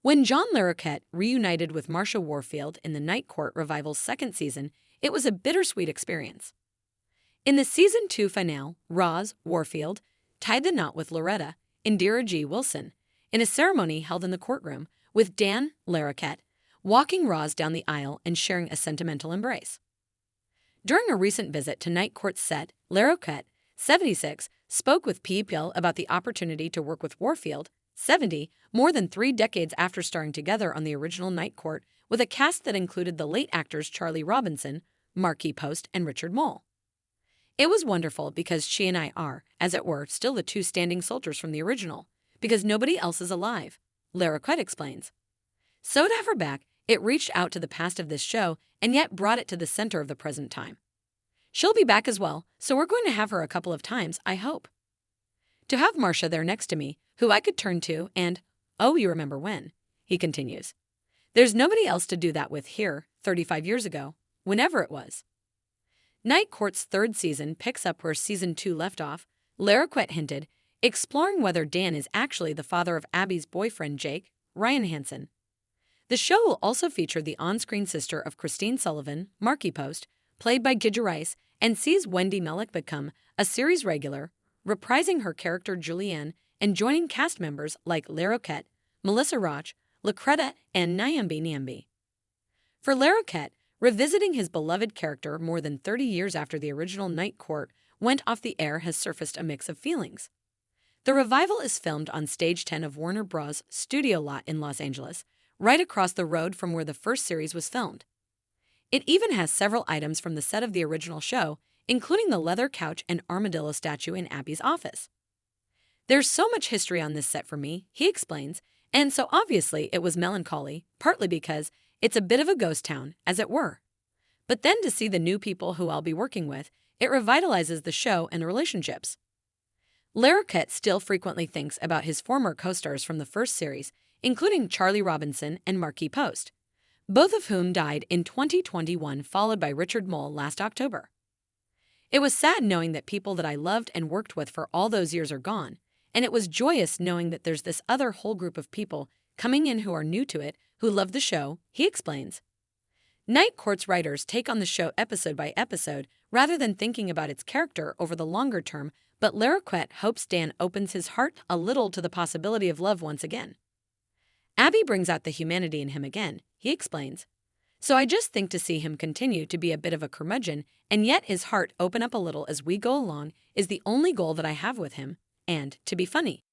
When John Larroquette reunited with Marsha Warfield in the Night Court revival's second season, it was a bittersweet experience. In the season 2 finale, Roz Warfield tied the knot with Loretta, Indira G. Wilson, in a ceremony held in the courtroom, with Dan Larroquette walking Roz down the aisle and sharing a sentimental embrace. During a recent visit to Night Court's set, Larroquette, 76, spoke with People about the opportunity to work with Warfield, 70, more than 3 decades after starring together on the original Night Court, with a cast that included the late actors Charlie Robinson, Markie Post, and Richard Mole. It was wonderful because she and I are, as it were, still the 2 standing soldiers from the original, because nobody else is alive, Larroquette explains. So to have her back, it reached out to the past of this show and yet brought it to the center of the present time. She'll be back as well, so we're going to have her a couple of times, I hope. To have Marsha there next to me, who I could turn to and, oh, you remember when, he continues. There's nobody else to do that with here, 35 years ago, whenever it was. Night Court's 3rd season picks up where season 2 left off, Larroquette hinted, exploring whether Dan is actually the father of Abby's boyfriend Jake, Ryan Hansen. The show will also feature the on-screen sister of Christine Sullivan, Markie Post, played by Gidja Rice, and sees Wendy Melick become a series regular, reprising her character Julianne and joining cast members like Larroquette, Melissa Roch, Lucretta, and Nyambi Nyambi. For Larroquette, revisiting his beloved character more than 30 years after the original Night Court went off the air has surfaced a mix of feelings. The revival is filmed on Stage 10 of Warner Bros. Studio lot in Los Angeles, right across the road from where the first series was filmed. It even has several items from the set of the original show, including the leather couch and armadillo statue in Abby's office. There's so much history on this set for me, he explains, and so obviously it was melancholy, partly because it's a bit of a ghost town, as it were. But then to see the new people who I'll be working with, it revitalizes the show and the relationships. Larroquette still frequently thinks about his former co-stars from the first series, including Charlie Robinson and Markie Post, both of whom died in 2021, followed by Richard Mole last October. It was sad knowing that people that I loved and worked with for all those years are gone, and it was joyous knowing that there's this other whole group of people coming in who are new to it, who love the show, he explains. Night Court's writers take on the show episode by episode rather than thinking about its character over the longer term, but Larroquette hopes Dan opens his heart a little to the possibility of love once again. Abby brings out the humanity in him again, he explains. So I just think to see him continue to be a bit of a curmudgeon and yet his heart open up a little as we go along is the only goal that I have with him, and to be funny.